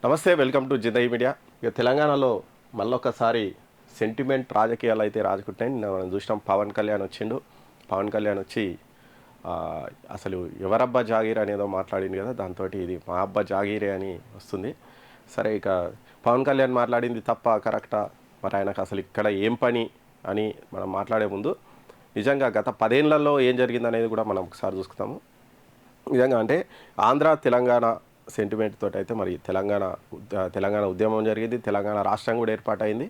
నమస్తే, welcome to Zindagi media. ఇక తెలంగాణలో మళ్ళొకసారి సెంటిమెంట్ రాజకీయాలు అయితే రాజుకుంటున్నాయి. నిన్న మనం చూసినాం, పవన్ కళ్యాణ్ వచ్చిండు. పవన్ కళ్యాణ్ వచ్చి ఆ, అసలు ఎవరబ్బా జాగీర్ అనేదో మాట్లాడింది కదా, దాంతో ఇది మా అబ్బా జాగీరే అని వస్తుంది. సరే, ఇక పవన్ కళ్యాణ్ మాట్లాడింది తప్ప కరెక్టా, మరి ఆయనకు అసలు ఇక్కడ ఏం పని అని మనం మాట్లాడే ముందు నిజంగా గత 10 ఏళ్లలో ఏం జరిగింది అనేది కూడా మనం ఒకసారి చూసుకుందాము. నిజంగా అంటే ఆంధ్ర తెలంగాణ సెంటిమెంట్ తోటి అయితే మరి తెలంగాణ ఉద్యమం జరిగింది. తెలంగాణ రాష్ట్రం కూడా ఏర్పాటైంది.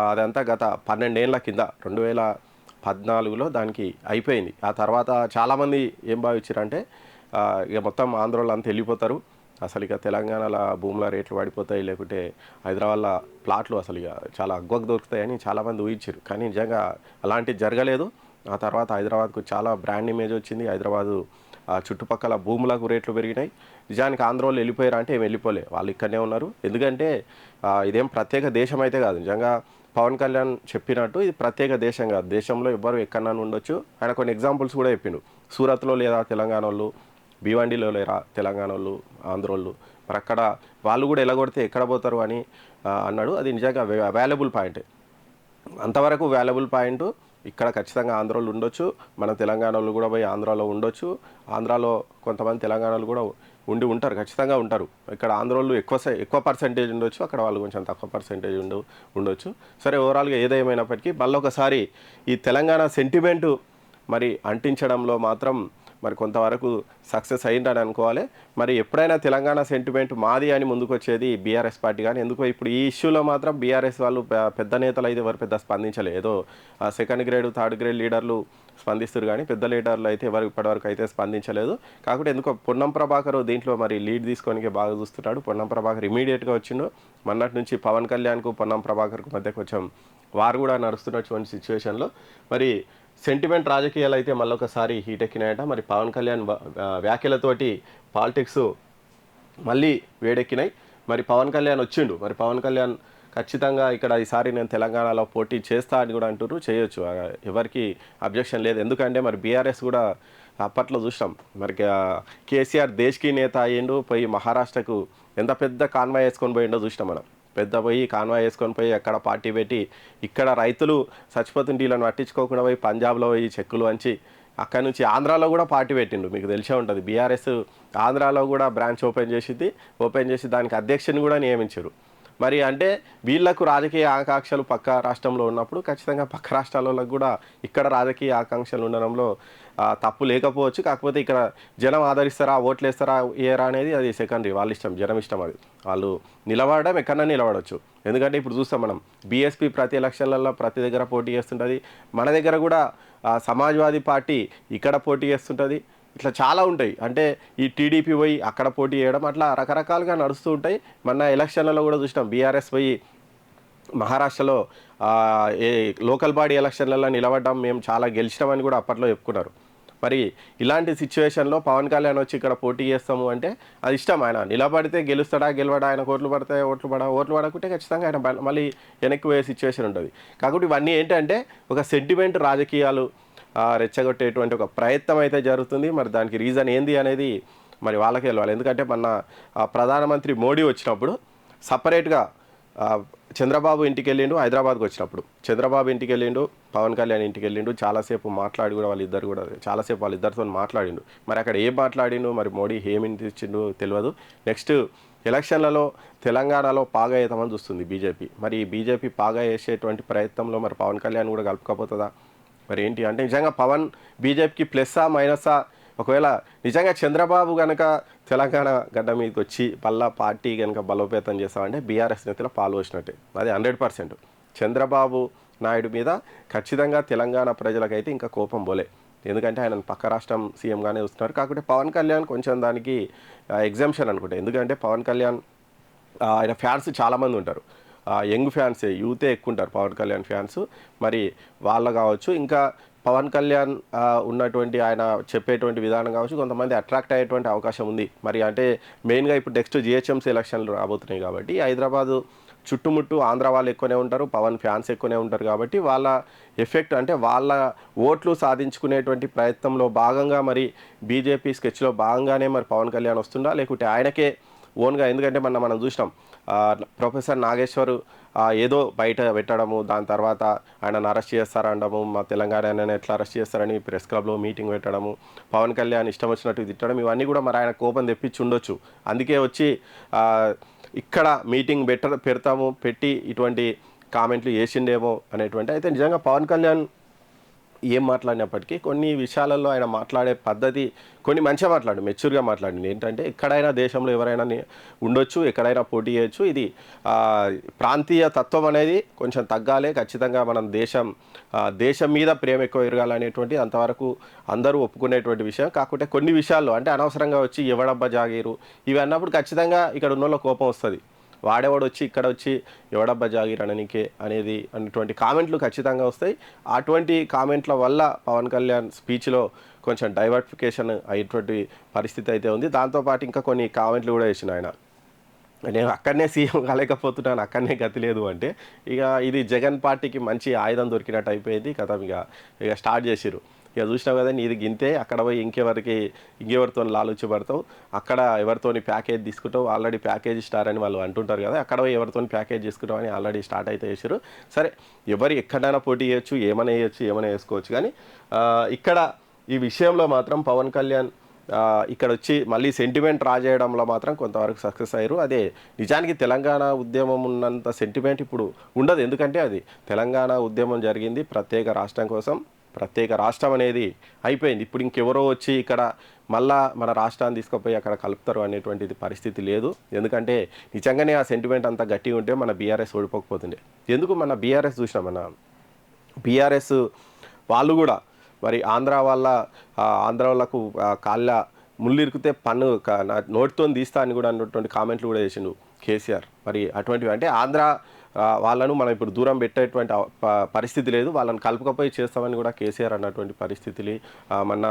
అదంతా గత 12 ఏళ్ల కింద 2014లో దానికి అయిపోయింది. ఆ తర్వాత చాలామంది ఏం భావించారంటే ఇక మొత్తం ఆంధ్రోళ్ళు అంతా వెళ్ళిపోతారు, అసలు ఇక తెలంగాణలో భూముల రేట్లు పడిపోతాయి, లేకుంటే హైదరాబాద్లో ప్లాట్లు అసలు ఇక చాలా అగ్వకు దొరుకుతాయని చాలామంది ఊహించారు. కానీ నిజంగా అలాంటిది జరగలేదు. ఆ తర్వాత హైదరాబాద్కు చాలా బ్రాండ్ ఇమేజ్ వచ్చింది. హైదరాబాదు చుట్టుపక్కల భూములకు రేట్లు పెరిగినాయి. నిజానికి ఆంధ్రోళ్ళు వెళ్ళిపోయారు అంటే ఏం వెళ్ళిపోలే, వాళ్ళు ఇక్కడనే ఉన్నారు. ఎందుకంటే ఇదేం ప్రత్యేక దేశం అయితే కాదు. నిజంగా పవన్ కళ్యాణ్ చెప్పినట్టు ఇది ప్రత్యేక దేశం కాదు. దేశంలో ఎవ్వరు ఎక్కడన్నా ఉండొచ్చు. ఆయన కొన్ని ఎగ్జాంపుల్స్ కూడా చెప్పిండు. సూరత్లో లేదా తెలంగాణ వాళ్ళు, భివండిలో లేరా తెలంగాణ వాళ్ళు, ఆంధ్రోళ్ళు, మరి అక్కడ వాళ్ళు కూడా ఎలాగొడితే ఎక్కడ పోతారు అని అన్నాడు. అది నిజంగా వాల్యుబుల్ పాయింటే. అంతవరకు వాల్యుబుల్ పాయింట్. ఇక్కడ ఖచ్చితంగా ఆంధ్రాలో ఉండొచ్చు, మన తెలంగాణలో కూడా పోయి ఆంధ్రాలో ఉండొచ్చు. ఆంధ్రాలో కొంతమంది తెలంగాణలో కూడా ఉంటారు, ఖచ్చితంగా ఉంటారు. ఇక్కడ ఆంధ్రోళ్ళు ఎక్కువ పర్సెంటేజ్ ఉండొచ్చు, అక్కడ వాళ్ళు కొంచెం తక్కువ పర్సెంటేజ్ ఉండొచ్చు. సరే, ఓవరాల్గా ఏదేమైనప్పటికీ మళ్ళీ ఒకసారి ఈ తెలంగాణ సెంటిమెంటు మరి అంటించడంలో మాత్రం మరి కొంతవరకు సక్సెస్ అయ్యిందని అనుకోవాలి. మరి ఎప్పుడైనా తెలంగాణ సెంటిమెంట్ మాది అని ముందుకు వచ్చేది బీఆర్ఎస్ పార్టీ. కానీ ఎందుకో ఇప్పుడు ఈ ఇష్యూలో మాత్రం బీఆర్ఎస్ వాళ్ళు పెద్ద నేతలు అయితే ఎవరు పెద్ద స్పందించలేదు. ఏదో సెకండ్ గ్రేడ్ థర్డ్ గ్రేడ్ లీడర్లు స్పందిస్తారు, కానీ పెద్ద లీడర్లు అయితే ఎవరు ఇప్పటివరకు అయితే స్పందించలేదు. కాకపోతే ఎందుకో పొన్నం ప్రభాకర్ దీంట్లో మరి లీడ్ తీసుకోనికి బాగా చూస్తున్నాడు. పొన్నం ప్రభాకర్ ఇమీడియట్గా వచ్చిండు. మొన్నటి నుంచి పవన్ కళ్యాణ్కు పొన్నం ప్రభాకర్కు మధ్య కొంచెం వారు కూడా నడుస్తున్నటువంటి సిచ్యువేషన్లో మరి సెంటిమెంట్ రాజకీయాలు అయితే మళ్ళొకసారి హీట్ ఎక్కినాయట. మరి పవన్ కళ్యాణ్ వ్యాఖ్యలతోటి పాలిటిక్స్ మళ్ళీ వేడెక్కినాయి. మరి పవన్ కళ్యాణ్ వచ్చిండు. మరి పవన్ కళ్యాణ్ ఖచ్చితంగా ఇక్కడ ఈసారి నేను తెలంగాణలో పోటీ చేస్తా అని కూడా అంటున్నారు. చేయొచ్చు, ఎవరికి అబ్జెక్షన్ లేదు. ఎందుకంటే మరి బీఆర్ఎస్ కూడా అప్పట్లో చూసినాం. మరి కేసీఆర్ దేశ్కి నేత అయ్యిండు, పోయి మహారాష్ట్రకు ఎంత పెద్ద కాన్వాయ్ వేసుకొని పోయిండో చూసినాం మనం. పెద్ద పోయి కాన్వాయ్ వేసుకొని పోయి అక్కడ పార్టీ పెట్టి, ఇక్కడ రైతులు చచ్చిపోతుంటే వీళ్ళని పట్టించుకోకుండా పోయి పంజాబ్లో పోయి చెక్కులు వంచి అక్కడి నుంచి ఆంధ్రాలో కూడా పార్టీ పెట్టిండు. మీకు తెలిసే ఉంటుంది, బీఆర్ఎస్ ఆంధ్రాలో కూడా బ్రాంచ్ ఓపెన్ చేసి దానికి అధ్యక్షుని కూడా నియమించారు. మరి అంటే వీళ్లకు రాజకీయ ఆకాంక్షలు పక్క రాష్ట్రంలో ఉన్నప్పుడు ఖచ్చితంగా పక్క రాష్ట్రాలకు కూడా ఇక్కడ రాజకీయ ఆకాంక్షలు ఉండడంలో తప్పు లేకపోవచ్చు. కాకపోతే ఇక్కడ జనం ఆదరిస్తారా, ఓట్లు వేస్తారా, ఏరా అనేది అది సెకండరీ, వాళ్ళ ఇష్టం, జనం ఇష్టం. అది వాళ్ళు నిలబడడం ఎక్కడన్నా నిలబడవచ్చు. ఎందుకంటే ఇప్పుడు చూస్తాం మనం, బీఎస్పీ ప్రతి ఎలక్షన్లలో ప్రతి దగ్గర పోటీ చేస్తుంటుంది. మన దగ్గర కూడా సమాజ్వాదీ పార్టీ ఇక్కడ పోటీ చేస్తుంటుంది. ఇట్లా చాలా ఉంటాయి. అంటే ఈ టీడీపీ పోయి అక్కడ పోటీ చేయడం, అట్లా రకరకాలుగా నడుస్తూ ఉంటాయి. మొన్న ఎలక్షన్లలో కూడా చూసినాం, బీఆర్ఎస్ పోయి మహారాష్ట్రలో ఏ లోకల్ బాడీ ఎలక్షన్లలో నిలబడ్డాం, మేము చాలా గెలిచినామని కూడా అప్పట్లో చెప్పుకున్నారు. మరి ఇలాంటి సిచ్యువేషన్లో పవన్ కళ్యాణ్ వచ్చి ఇక్కడ పోటీ చేస్తాము అంటే అది ఇష్టం. ఆయన నిలబడితే గెలుస్తాడా గెలవడా, ఆయన ఓట్లు పడతాయి, ఓట్లు పడకుంటే ఖచ్చితంగా ఆయన మళ్ళీ వెనక్కి పోయే సిచ్యువేషన్ ఉంటుంది. కాబట్టి ఇవన్నీ ఏంటంటే ఒక సెంటిమెంట్ రాజకీయాలు రెచ్చగొట్టేటువంటి ఒక ప్రయత్నం అయితే జరుగుతుంది. మరి దానికి రీజన్ ఏంది అనేది మరి వాళ్ళకే వెళ్ళాలి. ఎందుకంటే మన ప్రధానమంత్రి మోడీ వచ్చినప్పుడు సపరేట్గా చంద్రబాబు ఇంటికి వెళ్ళిండు. హైదరాబాద్కి వచ్చినప్పుడు చంద్రబాబు ఇంటికి వెళ్ళిండు, పవన్ కళ్యాణ్ ఇంటికి వెళ్ళిండు. చాలాసేపు మాట్లాడి కూడా వాళ్ళిద్దరితో మాట్లాడిండు. మరి అక్కడ ఏం మాట్లాడిండు, మరి మోడీ ఏమి ఇచ్చిండు తెలియదు. నెక్స్ట్ ఎలక్షన్లలో తెలంగాణలో పాగా వేద్దామని చూస్తుంది బీజేపీ. మరి బీజేపీ పాగా వేసేటువంటి ప్రయత్నంలో మరి పవన్ కళ్యాణ్ కూడా కలుపుకపోతుందా, మరి ఏంటి అంటే నిజంగా పవన్ బీజేపీకి ప్లస్సా మైనసా? ఒకవేళ నిజంగా చంద్రబాబు కనుక తెలంగాణ గడ్డ మీదకి వచ్చి మళ్ళా పార్టీ కనుక బలోపేతం చేస్తామంటే బీఆర్ఎస్ నేతలు పాల్గొచ్చినట్టే, అది 100%. చంద్రబాబు నాయుడు మీద ఖచ్చితంగా తెలంగాణ ప్రజలకైతే ఇంకా కోపం పోలే. ఎందుకంటే ఆయన పక్క రాష్ట్రం సీఎంగానే వస్తున్నారు. కాకపోతే పవన్ కళ్యాణ్ కొంచెం దానికి ఎగ్జామ్షన్ అనుకుంటా. ఎందుకంటే పవన్ కళ్యాణ్ ఆయన ఫ్యాన్స్ చాలామంది ఉంటారు, యంగ్ ఫ్యాన్సే, యూతే ఎక్కువ ఉంటారు పవన్ కళ్యాణ్ ఫ్యాన్స్. మరి వాళ్ళు కావచ్చు, ఇంకా పవన్ కళ్యాణ్ ఉన్నటువంటి ఆయన చెప్పేటువంటి విధానం కావచ్చు, కొంతమంది అట్రాక్ట్ అయ్యేటువంటి అవకాశం ఉంది. మరి అంటే మెయిన్గా ఇప్పుడు నెక్స్ట్ జిహెచ్ఎంసీ ఎలక్షన్లు రాబోతున్నాయి కాబట్టి హైదరాబాదు చుట్టుముట్టు ఆంధ్ర వాళ్ళు ఎక్కువనే ఉంటారు, పవన్ ఫ్యాన్స్ ఎక్కువనే ఉంటారు. కాబట్టి వాళ్ళ ఎఫెక్ట్ అంటే వాళ్ళ ఓట్లు సాధించుకునేటువంటి ప్రయత్నంలో భాగంగా మరి బీజేపీ స్కెచ్లో భాగంగానే మరి పవన్ కళ్యాణ్ వస్తుందా, లేకుంటే ఆయనకే ఓన్గా. ఎందుకంటే మనం చూసినాం ప్రొఫెసర్ నాగేశ్వర్ ఏదో బయట పెట్టడము, దాని తర్వాత ఆయనను అరెస్ట్ చేస్తారనడము, మా తెలంగాణ ఎట్లా అరెస్ట్ చేస్తారని ప్రెస్ క్లబ్లో మీటింగ్ పెట్టడము, పవన్ కళ్యాణ్ ఇష్టం వచ్చినట్టు తిట్టడం, ఇవన్నీ కూడా మరి ఆయన కోపం తెప్పించి ఉండొచ్చు. అందుకే వచ్చి ఇక్కడ మీటింగ్ పెడతాము పెట్టి ఇటువంటి కామెంట్లు చేసిండేమో అనేటువంటి. అయితే నిజంగా పవన్ కళ్యాణ్ ఏం మాట్లాడినప్పటికీ కొన్ని విషయాలలో ఆయన మాట్లాడే పద్ధతి కొన్ని మంచిగా మెచ్యూర్గా మాట్లాడింది. ఏంటంటే ఎక్కడైనా దేశంలో ఎవరైనా ఉండొచ్చు, ఎక్కడైనా పోటీ చేయొచ్చు, ఇది ప్రాంతీయ తత్వం అనేది కొంచెం తగ్గాలి, ఖచ్చితంగా మనం దేశం మీద ప్రేమ ఎక్కువ ఎరగాలనేటువంటి అంతవరకు అందరూ ఒప్పుకునేటువంటి విషయం. కాకుంటే కొన్ని విషయాల్లో అంటే అనవసరంగా వచ్చి ఎవడబ్బా జాగీరు ఇవి అన్నప్పుడు ఖచ్చితంగా ఇక్కడ ఉన్న కోపం వస్తుంది. వాడేవాడు వచ్చి ఇక్కడ వచ్చి ఎవడబ్బా జాగీర్ అననికే అనేటువంటి కామెంట్లు ఖచ్చితంగా వస్తాయి. అటువంటి కామెంట్ల వల్ల పవన్ కళ్యాణ్ స్పీచ్లో కొంచెం డైవర్టిఫికేషన్ అయ్యేటువంటి పరిస్థితి అయితే ఉంది. దాంతోపాటు ఇంకా కొన్ని కామెంట్లు కూడా వేసిన ఆయన, నేను అక్కడనే సీఎం కాలేకపోతున్నాను, అక్కడనే గతి లేదు అంటే ఇక ఇది జగన్ పార్టీకి మంచి ఆయుధం దొరికినట్టు అయిపోయింది. కథ ఇక స్టార్ట్ చేసిరు. ఇక చూసినావు కదా, నీది గింతే, అక్కడ పోయి ఇంకెవరితో లాలుచిపడతావు, అక్కడ ఎవరితోని ప్యాకేజ్ తీసుకుంటావు, ఆల్రెడీ ప్యాకేజ్ స్టార్ అని వాళ్ళు అంటుంటారు కదా, అక్కడ పోయి ఎవరితో ప్యాకేజ్ తీసుకుంటావు అని ఆల్రెడీ స్టార్ట్ అయితే చేసారు. సరే, ఎవరు ఎక్కడైనా పోటీ చేయొచ్చు, ఏమైనా వేసుకోవచ్చు. కానీ ఇక్కడ ఈ విషయంలో మాత్రం పవన్ కళ్యాణ్ ఇక్కడ వచ్చి మళ్ళీ సెంటిమెంట్ రాజేయడంలో మాత్రం కొంతవరకు సక్సెస్ అయ్యారు. అదే నిజానికి తెలంగాణ ఉద్యమం ఉన్నంత సెంటిమెంట్ ఇప్పుడు ఉండదు. ఎందుకంటే అది తెలంగాణ ఉద్యమం జరిగింది ప్రత్యేక రాష్ట్రం కోసం, ప్రత్యేక రాష్ట్రం అనేది అయిపోయింది. ఇప్పుడు ఇంకెవరో వచ్చి ఇక్కడ మళ్ళా మన రాష్ట్రాన్ని తీసుకుపోయి అక్కడ కలుపుతారు అనేటువంటిది పరిస్థితి లేదు. ఎందుకంటే నిజంగానే ఆ సెంటిమెంట్ అంతా గట్టిగా ఉంటే మన బీఆర్ఎస్ ఓడిపోకపోతుండే. ఎందుకు మన బీఆర్ఎస్ చూసినాం, మన బీఆర్ఎస్ వాళ్ళు కూడా మరి ఆంధ్ర వాళ్ళకు కాళ్ళ ముళ్ళు ఇరికితే పన్ను నోటితో తీస్తా అని కూడా అన్నటువంటి కామెంట్లు కూడా చేసిండు కేసీఆర్. మరి అటువంటివి అంటే ఆంధ్ర వాళ్ళను మనం ఇప్పుడు దూరం పెట్టేటువంటి పరిస్థితి లేదు, వాళ్ళని కలుపుకపోయి చేస్తామని కూడా కేసీఆర్ అన్నటువంటి పరిస్థితులు. మన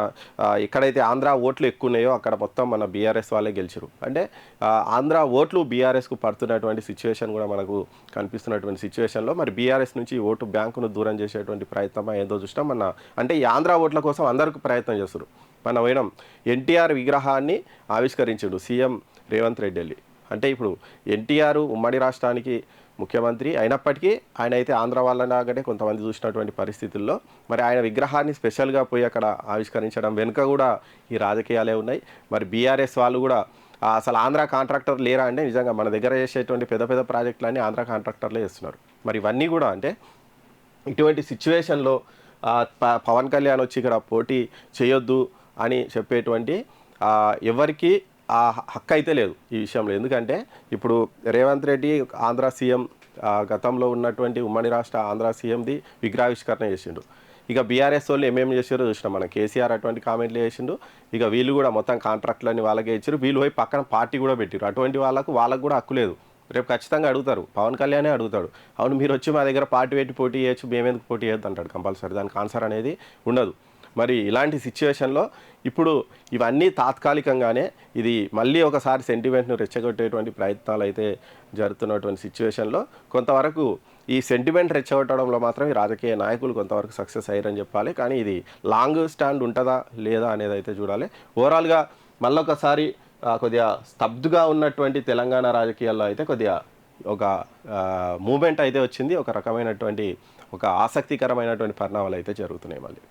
ఎక్కడైతే ఆంధ్ర ఓట్లు ఎక్కువ ఉన్నాయో అక్కడ మొత్తం మన బీఆర్ఎస్ వాళ్ళే గెలిచారు. అంటే ఆంధ్ర ఓట్లు బీఆర్ఎస్కు పడుతున్నటువంటి సిచ్యువేషన్ కూడా మనకు కనిపిస్తున్నటువంటి సిచ్యువేషన్లో మరి బీఆర్ఎస్ నుంచి ఓటు బ్యాంకును దూరం చేసేటువంటి ప్రయత్నం ఏదో చూసినాం. అంటే ఈ ఆంధ్ర ఓట్ల కోసం అందరికీ ప్రయత్నం చేస్తారు. పోయినాం ఎన్టీఆర్ విగ్రహాన్ని ఆవిష్కరించాడు సీఎం రేవంత్ రెడ్డి వెళ్ళి. అంటే ఇప్పుడు ఎన్టీఆర్ ఉమ్మడి రాష్ట్రానికి ముఖ్యమంత్రి అయినప్పటికీ ఆయన అయితే ఆంధ్ర వాళ్ళలాగానే కొంతమంది చూసినటువంటి పరిస్థితుల్లో మరి ఆయన విగ్రహాన్ని స్పెషల్గా పోయి అక్కడ ఆవిష్కరించడం వెనుక కూడా ఈ రాజకీయాలే ఉన్నాయి. మరి బీఆర్ఎస్ వాళ్ళు కూడా అసలు ఆంధ్ర కాంట్రాక్టర్ లేరా అంటే నిజంగా మన దగ్గర చేసేటువంటి పెద్ద పెద్ద ప్రాజెక్టులన్నీ ఆంధ్ర కాంట్రాక్టర్లే చేస్తున్నారు. మరి ఇవన్నీ కూడా అంటే ఇటువంటి సిచ్యువేషన్లో పవన్ కళ్యాణ్ వచ్చి ఇక్కడ పోటీ చేయొద్దు అని చెప్పేటువంటి ఎవరికి ఆ హక్కు అయితే లేదు ఈ విషయంలో. ఎందుకంటే ఇప్పుడు రేవంత్ రెడ్డి ఆంధ్ర సీఎం గతంలో ఉన్నటువంటి ఉమ్మడి రాష్ట్ర ఆంధ్ర సీఎంది విగ్రహావిష్కరణ చేసిండు. ఇక బీఆర్ఎస్ వాళ్ళు ఏమేమి చేసారో చూసినాం, మన కేసీఆర్ అటువంటి కామెంట్లు చేసిండు. ఇక వీళ్ళు కూడా మొత్తం కాంట్రాక్టులని వాళ్ళకే ఇచ్చారు, వీళ్ళు పోయి పక్కన పార్టీ కూడా పెట్టారు. అటువంటి వాళ్ళకు కూడా హక్కు లేదు. రేపు ఖచ్చితంగా అడుగుతారు, పవన్ కళ్యాణే అడుగుతాడు, అవును మీరు వచ్చి మా దగ్గర పార్టీ పెట్టి పోటీ చేయొచ్చు, మేమెందుకు పోటీ చేయొద్దు అంటాడు కంపల్సరీ. దానికి ఆన్సర్ అనేది ఉండదు. మరి ఇలాంటి సిచ్యువేషన్లో ఇప్పుడు ఇవన్నీ తాత్కాలికంగానే ఇది మళ్ళీ ఒకసారి సెంటిమెంట్ను రెచ్చగొట్టేటువంటి ప్రయత్నాలు అయితే జరుగుతున్నటువంటి సిచ్యువేషన్లో కొంతవరకు ఈ సెంటిమెంట్ రెచ్చగొట్టడంలో మాత్రం ఈ రాజకీయ నాయకులు కొంతవరకు సక్సెస్ అయ్యారని చెప్పాలి. కానీ ఇది లాంగ్ స్టాండ్ ఉంటుందా లేదా అనేది అయితే చూడాలి. ఓవరాల్గా మళ్ళొకసారి కొద్దిగా స్తబ్దుగా ఉన్నటువంటి తెలంగాణ రాజకీయాల్లో అయితే కొద్దిగా ఒక మూమెంట్ అయితే వచ్చింది. ఒక రకమైనటువంటి ఒక ఆసక్తికరమైనటువంటి పరిణామాలు అయితే జరుగుతున్నాయి మళ్ళీ.